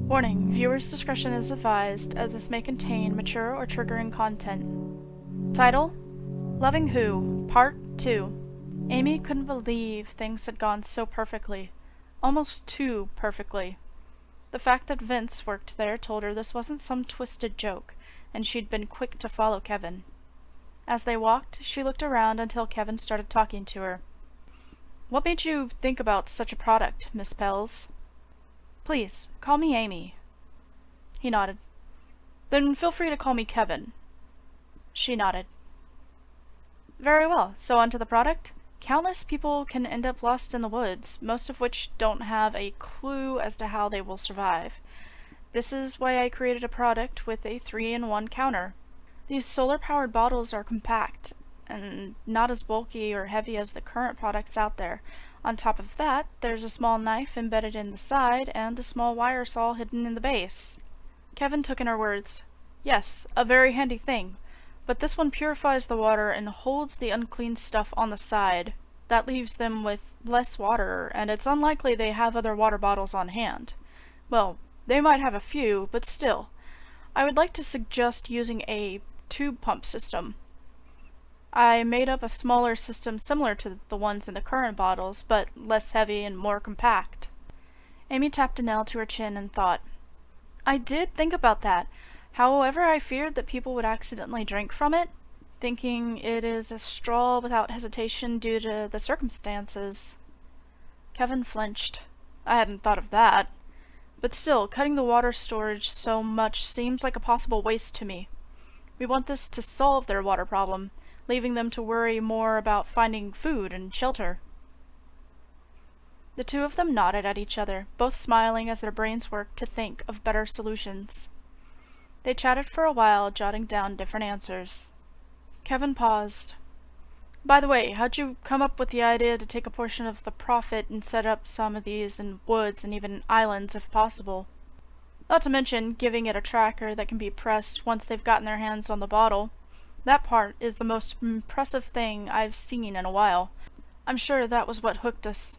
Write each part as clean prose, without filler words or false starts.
Warning, viewers' discretion is advised, as this may contain mature or triggering content. Title: Loving Who, Part 2. Amy couldn't believe things had gone so perfectly. Almost too perfectly. The fact that Vince worked there told her this wasn't some twisted joke, and she'd been quick to follow Kevin. As they walked, she looked around until Kevin started talking to her. "What made you think about such a product, Miss Pells?" "Please, call me Amy." He nodded. "Then feel free to call me Kevin." She nodded. "Very well, so on to the product. Countless people can end up lost in the woods, most of which don't have a clue as to how they will survive. This is why I created a product with a 3-in-1 counter. These solar-powered bottles are compact, and not as bulky or heavy as the current products out there. On top of that, there's a small knife embedded in the side and a small wire saw hidden in the base." Kevin took in her words. "Yes, a very handy thing. But this one purifies the water and holds the unclean stuff on the side. That leaves them with less water, and it's unlikely they have other water bottles on hand. Well, they might have a few, but still. I would like to suggest using a tube pump system. I made up a smaller system similar to the ones in the current bottles, but less heavy and more compact." Amy tapped a nail to her chin and thought. "I did think about that. However, I feared that people would accidentally drink from it, thinking it is a straw without hesitation due to the circumstances." Kevin flinched. "I hadn't thought of that. But still, cutting the water storage so much seems like a possible waste to me. We want this to solve their water problem, leaving them to worry more about finding food and shelter." The two of them nodded at each other, both smiling as their brains worked to think of better solutions. They chatted for a while, jotting down different answers. Kevin paused. "By the way, how'd you come up with the idea to take a portion of the profit and set up some of these in woods and even islands if possible? Not to mention giving it a tracker that can be pressed once they've gotten their hands on the bottle. That part is the most impressive thing I've seen in a while. I'm sure that was what hooked us.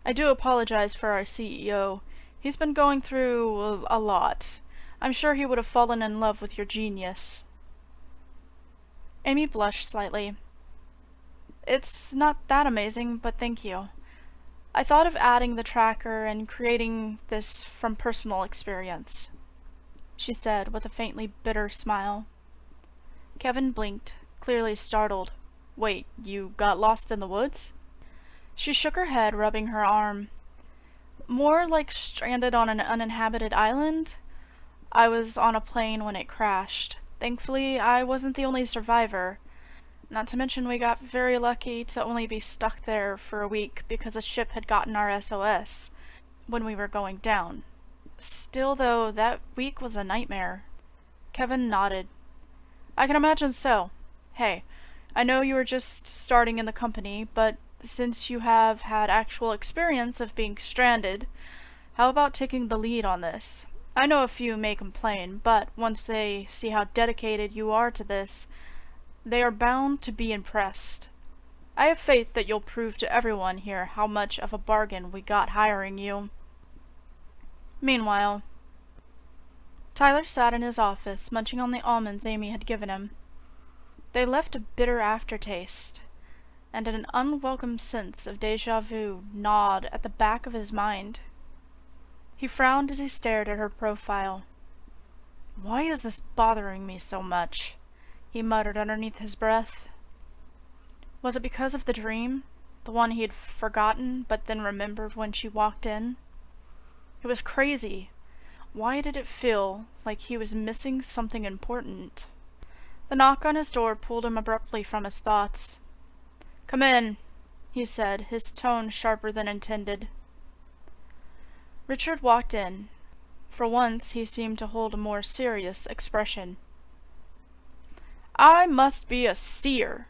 I do apologize for our CEO. He's been going through a lot. I'm sure he would have fallen in love with your genius." Amy blushed slightly. "It's not that amazing, but thank you. I thought of adding the tracker and creating this from personal experience," she said with a faintly bitter smile. Kevin blinked, clearly startled. "Wait, you got lost in the woods?" She shook her head, rubbing her arm. "More like stranded on an uninhabited island. I was on a plane when it crashed. Thankfully, I wasn't the only survivor. Not to mention we got very lucky to only be stuck there for a week because a ship had gotten our SOS when we were going down. Still, though, that week was a nightmare." Kevin nodded. "I can imagine so. Hey, I know you were just starting in the company, but since you have had actual experience of being stranded, how about taking the lead on this? I know a few may complain, but once they see how dedicated you are to this, they are bound to be impressed. I have faith that you'll prove to everyone here how much of a bargain we got hiring you." Meanwhile, Tyler sat in his office, munching on the almonds Amy had given him. They left a bitter aftertaste, and an unwelcome sense of déjà vu gnawed at the back of his mind. He frowned as he stared at her profile. "Why is this bothering me so much?" he muttered underneath his breath. Was it because of the dream? The one he had forgotten, but then remembered when she walked in? It was crazy. Why did it feel like he was missing something important? The knock on his door pulled him abruptly from his thoughts. "Come in," he said, his tone sharper than intended. Richard walked in. For once, he seemed to hold a more serious expression. "I must be a seer."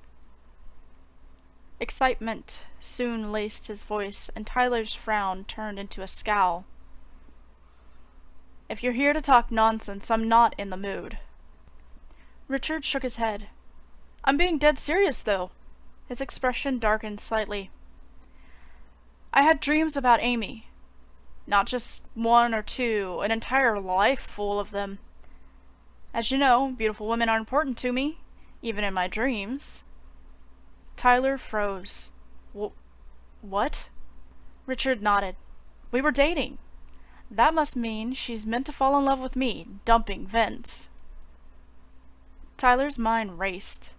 Excitement soon laced his voice, and Tyler's frown turned into a scowl. "If you're here to talk nonsense, I'm not in the mood." Richard shook his head. "I'm being dead serious, though." His expression darkened slightly. "I had dreams about Amy. Not just one or two, an entire life full of them. As you know, beautiful women are important to me, even in my dreams. Tyler froze. What? Richard nodded. We were dating. That must mean she's meant to fall in love with me, dumping Vince. Tyler's mind raced.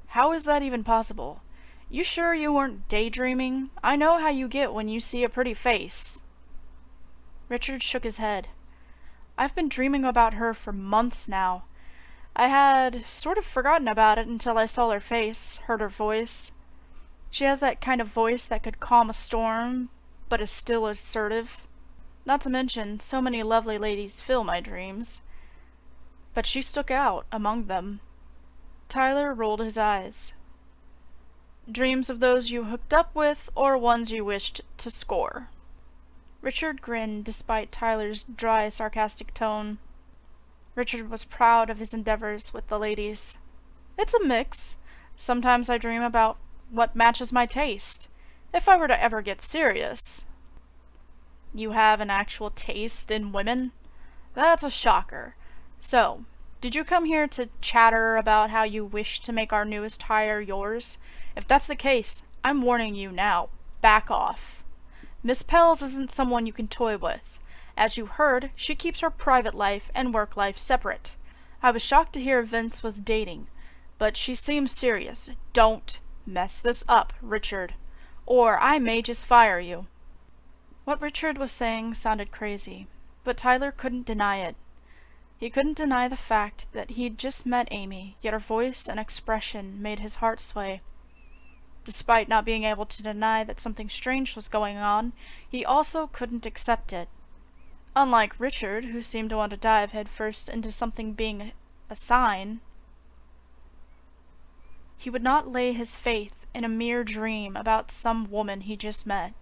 How is that even possible? You sure you weren't daydreaming? I know how you get when you see a pretty face. Richard shook his head. I've been dreaming about her for months now. I had sort of forgotten about it until I saw her face, heard her voice. She has that kind of voice that could calm a storm, but is still assertive. Not to mention, so many lovely ladies fill my dreams. But she stuck out among them. Tyler rolled his eyes. Dreams of those you hooked up with, or ones you wished to score? Richard grinned despite Tyler's dry, sarcastic tone. Richard was proud of his endeavors with the ladies. It's a mix. Sometimes I dream about what matches my taste, if I were to ever get serious. You have an actual taste in women? That's a shocker. So, did you come here to chatter about how you wish to make our newest hire yours? If that's the case, I'm warning you now. Back off. Miss Pels isn't someone you can toy with. As you heard, she keeps her private life and work life separate. I was shocked to hear Vince was dating, but she seems serious. Don't mess this up, Richard, or I may just fire you. What Richard was saying sounded crazy, but Tyler couldn't deny it. He couldn't deny the fact that he'd just met Amy, yet her voice and expression made his heart sway. Despite not being able to deny that something strange was going on, he also couldn't accept it. Unlike Richard, who seemed to want to dive headfirst into something being a sign, he would not lay his faith in a mere dream about some woman he just met.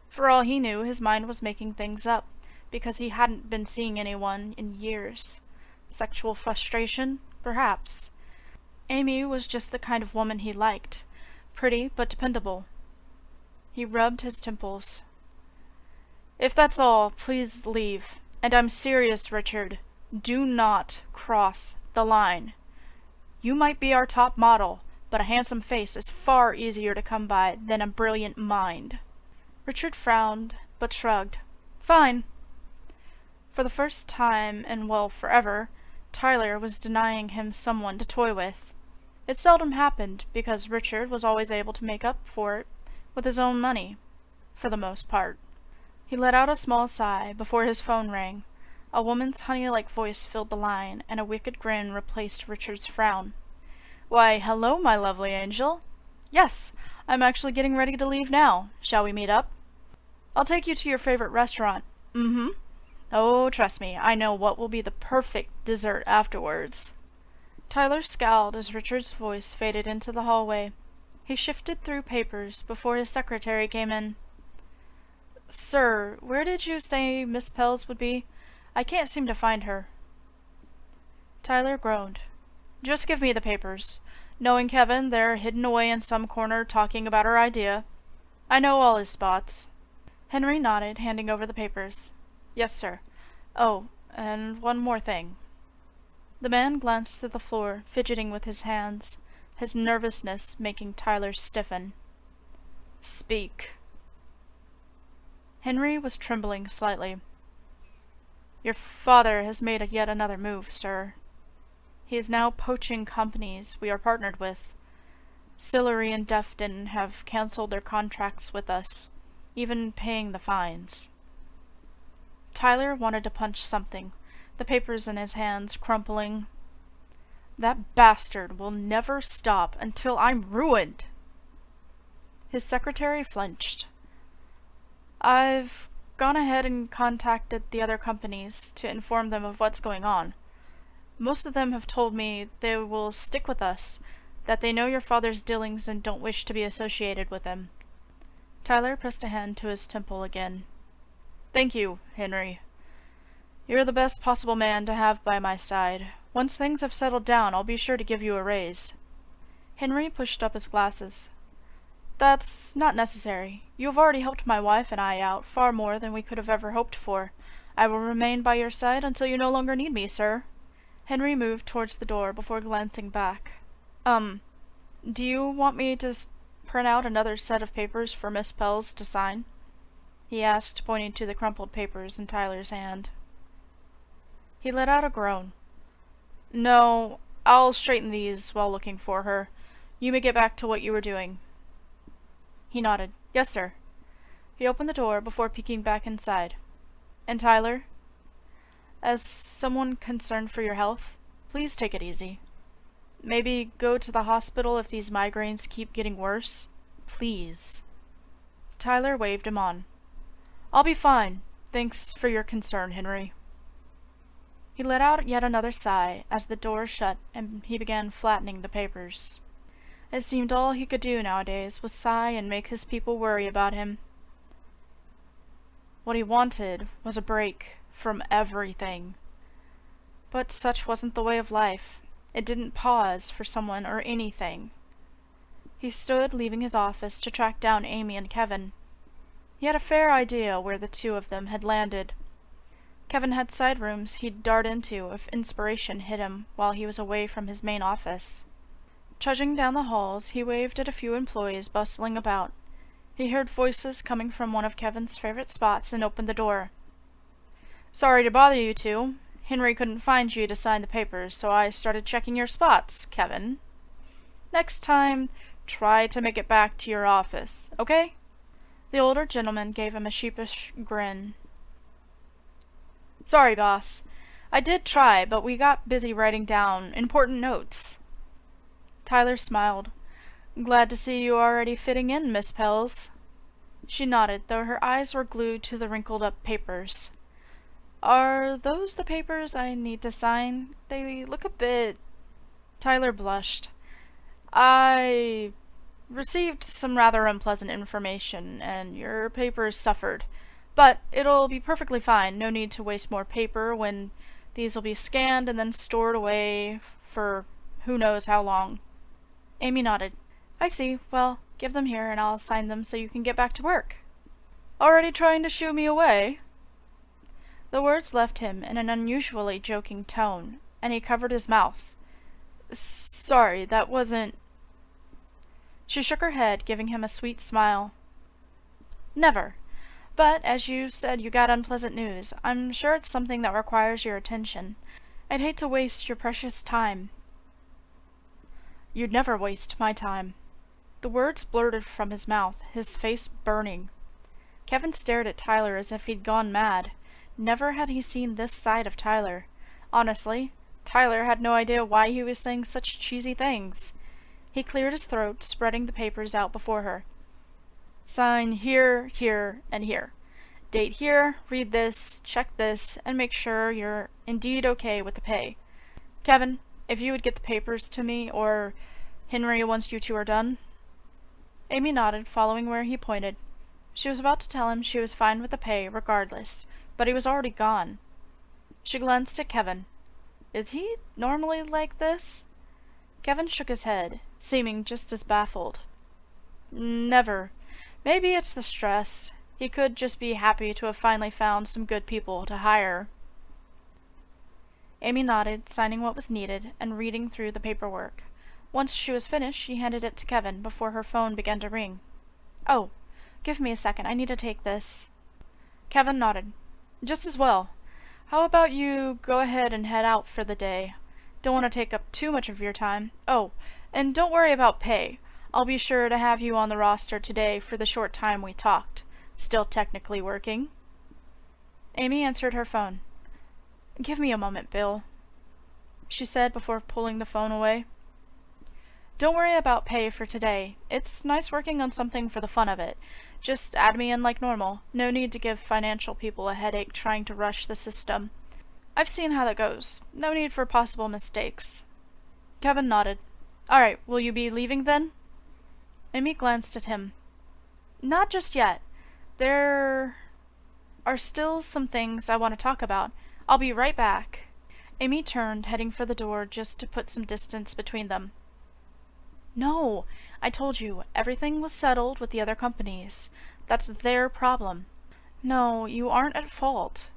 For all he knew, his mind was making things up, because he hadn't been seeing anyone in years. Sexual frustration? Perhaps. Amy was just the kind of woman he liked. Pretty, but dependable. He rubbed his temples. If that's all, please leave. And I'm serious, Richard. Do not cross the line. You might be our top model, but a handsome face is far easier to come by than a brilliant mind. Richard frowned, but shrugged. Fine. For the first time, and well, forever, Tyler was denying him someone to toy with. It seldom happened, because Richard was always able to make up for it with his own money, for the most part. He let out a small sigh before his phone rang. A woman's honey-like voice filled the line, and a wicked grin replaced Richard's frown. Why, hello, my lovely angel. Yes, I'm actually getting ready to leave now. Shall we meet up? I'll take you to your favorite restaurant. Mm-hmm. Oh, trust me, I know what will be the perfect dessert afterwards. Tyler scowled as Richard's voice faded into the hallway. He shifted through papers before his secretary came in. Sir, where did you say Miss Pels would be? I can't seem to find her. Tyler groaned. Just give me the papers. Knowing Kevin, they're hidden away in some corner talking about her idea. I know all his spots. Henry nodded, handing over the papers. Yes, sir. Oh, and one more thing. The man glanced through the floor, fidgeting with his hands, his nervousness making Tyler stiffen. Speak. Henry was trembling slightly. Your father has made yet another move, sir. He is now poaching companies we are partnered with. Sillery and Defton have cancelled their contracts with us, even paying the fines. Tyler wanted to punch something, the papers in his hands crumpling. That bastard will never stop until I'm ruined. His secretary flinched. I've gone ahead and contacted the other companies to inform them of what's going on. Most of them have told me they will stick with us, that they know your father's dealings and don't wish to be associated with him. Tyler pressed a hand to his temple again. Thank you, Henry. You're the best possible man to have by my side. Once things have settled down, I'll be sure to give you a raise. Henry pushed up his glasses. That's not necessary. You have already helped my wife and I out far more than we could have ever hoped for. I will remain by your side until you no longer need me, sir. Henry moved towards the door before glancing back. Do you want me to print out another set of papers for Miss Pells to sign? He asked, pointing to the crumpled papers in Tyler's hand. He let out a groan. No, I'll straighten these while looking for her. You may get back to what you were doing. He nodded. Yes, sir. He opened the door before peeking back inside. And Tyler? As someone concerned for your health, please take it easy. Maybe go to the hospital if these migraines keep getting worse. Please. Tyler waved him on. I'll be fine. Thanks for your concern, Henry. He let out yet another sigh as the door shut and he began flattening the papers. It seemed all he could do nowadays was sigh and make his people worry about him. What he wanted was a break from everything. But such wasn't the way of life. It didn't pause for someone or anything. He stood leaving his office to track down Amy and Kevin. He had a fair idea where the two of them had landed. Kevin had side rooms he'd dart into if inspiration hit him while he was away from his main office. Trudging down the halls, he waved at a few employees bustling about. He heard voices coming from one of Kevin's favorite spots and opened the door. Sorry to bother you two. Henry couldn't find you to sign the papers, so I started checking your spots, Kevin. Next time, try to make it back to your office, okay? The older gentleman gave him a sheepish grin. Sorry, boss. I did try, but we got busy writing down important notes. Tyler smiled. Glad to see you already fitting in, Miss Pells. She nodded, though her eyes were glued to the wrinkled-up papers. Are those the papers I need to sign? They look a bit... Tyler blushed. I received some rather unpleasant information, and your papers suffered. But it'll be perfectly fine. No need to waste more paper when these will be scanned and then stored away for who knows how long. Amy nodded. I see. Well, give them here and I'll sign them so you can get back to work. Already trying to shoo me away? The words left him in an unusually joking tone, and he covered his mouth. Sorry, that wasn't... She shook her head, giving him a sweet smile. Never. But, as you said, you got unpleasant news. I'm sure it's something that requires your attention. I'd hate to waste your precious time. You'd never waste my time. The words blurted from his mouth, his face burning. Kevin stared at Tyler as if he'd gone mad. Never had he seen this side of Tyler. Honestly, Tyler had no idea why he was saying such cheesy things. He cleared his throat, spreading the papers out before her. Sign here, here, and here. Date here, read this, check this, and make sure you're indeed okay with the pay. Kevin, if you would get the papers to me, or Henry once you two are done. Amy nodded, following where he pointed. She was about to tell him she was fine with the pay, regardless, but he was already gone. She glanced at Kevin. Is he normally like this? Kevin shook his head, seeming just as baffled. Never. Maybe it's the stress. He could just be happy to have finally found some good people to hire. Amy nodded, signing what was needed, and reading through the paperwork. Once she was finished, she handed it to Kevin before her phone began to ring. Oh, give me a second. I need to take this. Kevin nodded. Just as well. How about you go ahead and head out for the day? Don't want to take up too much of your time. Oh, and don't worry about pay. I'll be sure to have you on the roster today for the short time we talked. Still technically working. Amy answered her phone. Give me a moment, Bill, she said before pulling the phone away. Don't worry about pay for today. It's nice working on something for the fun of it. Just add me in like normal. No need to give financial people a headache trying to rush the system. I've seen how that goes. No need for possible mistakes. Kevin nodded. Alright, will you be leaving then? Amy glanced at him. Not just yet. There are still some things I want to talk about. I'll be right back. Amy turned, heading for the door just to put some distance between them. No, I told you, everything was settled with the other companies. That's their problem. No, you aren't at fault.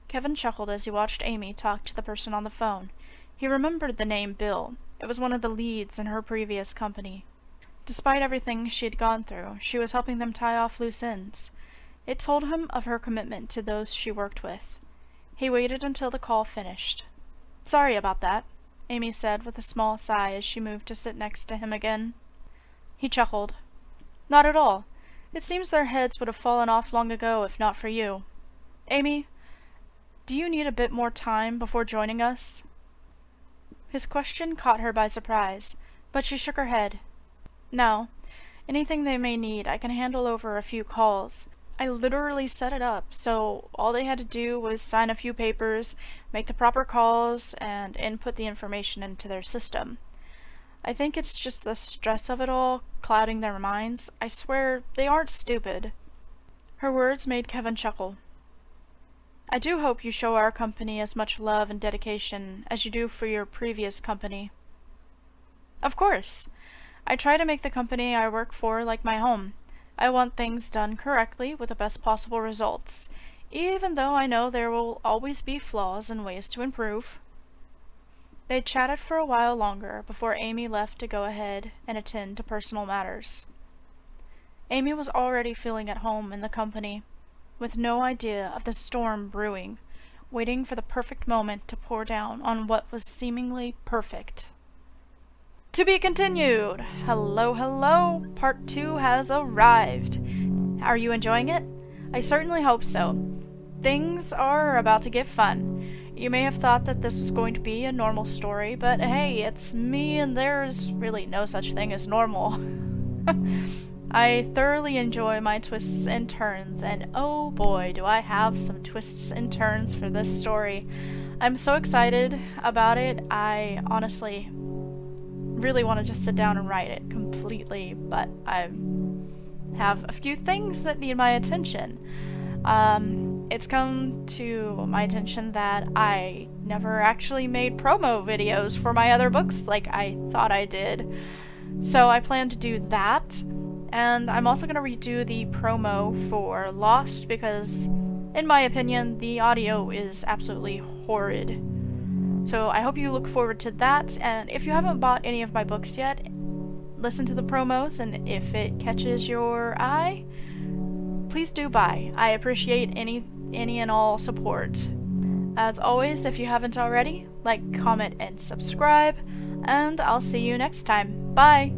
Kevin chuckled as he watched Amy talk to the person on the phone. He remembered the name Bill. It was one of the leads in her previous company. Despite everything she had gone through, she was helping them tie off loose ends. It told him of her commitment to those she worked with. He waited until the call finished. "Sorry about that," Amy said with a small sigh as she moved to sit next to him again. He chuckled. "Not at all. It seems their heads would have fallen off long ago if not for you. Amy, do you need a bit more time before joining us?" His question caught her by surprise, but she shook her head. "No. Anything they may need I can handle over a few calls. I literally set it up, so all they had to do was sign a few papers, make the proper calls, and input the information into their system. I think it's just the stress of it all clouding their minds. I swear, they aren't stupid." Her words made Kevin chuckle. "I do hope you show our company as much love and dedication as you do for your previous company." "Of course. I try to make the company I work for like my home. I want things done correctly with the best possible results, even though I know there will always be flaws and ways to improve." They chatted for a while longer before Amy left to go ahead and attend to personal matters. Amy was already feeling at home in the company, with no idea of the storm brewing, waiting for the perfect moment to pour down on what was seemingly perfect. To be continued! Hello, hello! Part 2 has arrived. Are you enjoying it? I certainly hope so. Things are about to get fun. You may have thought that this was going to be a normal story, but hey, it's me and there's really no such thing as normal. I thoroughly enjoy my twists and turns, and oh boy, do I have some twists and turns for this story. I'm so excited about it. I honestly really want to just sit down and write it completely, but I have a few things that need my attention. It's come to my attention that I never actually made promo videos for my other books like I thought I did. So I plan to do that, and I'm also going to redo the promo for Lost because, in my opinion, the audio is absolutely horrid. So I hope you look forward to that, and if you haven't bought any of my books yet, listen to the promos, and if it catches your eye, please do buy. I appreciate any and all support. As always, if you haven't already, like, comment, and subscribe, and I'll see you next time. Bye!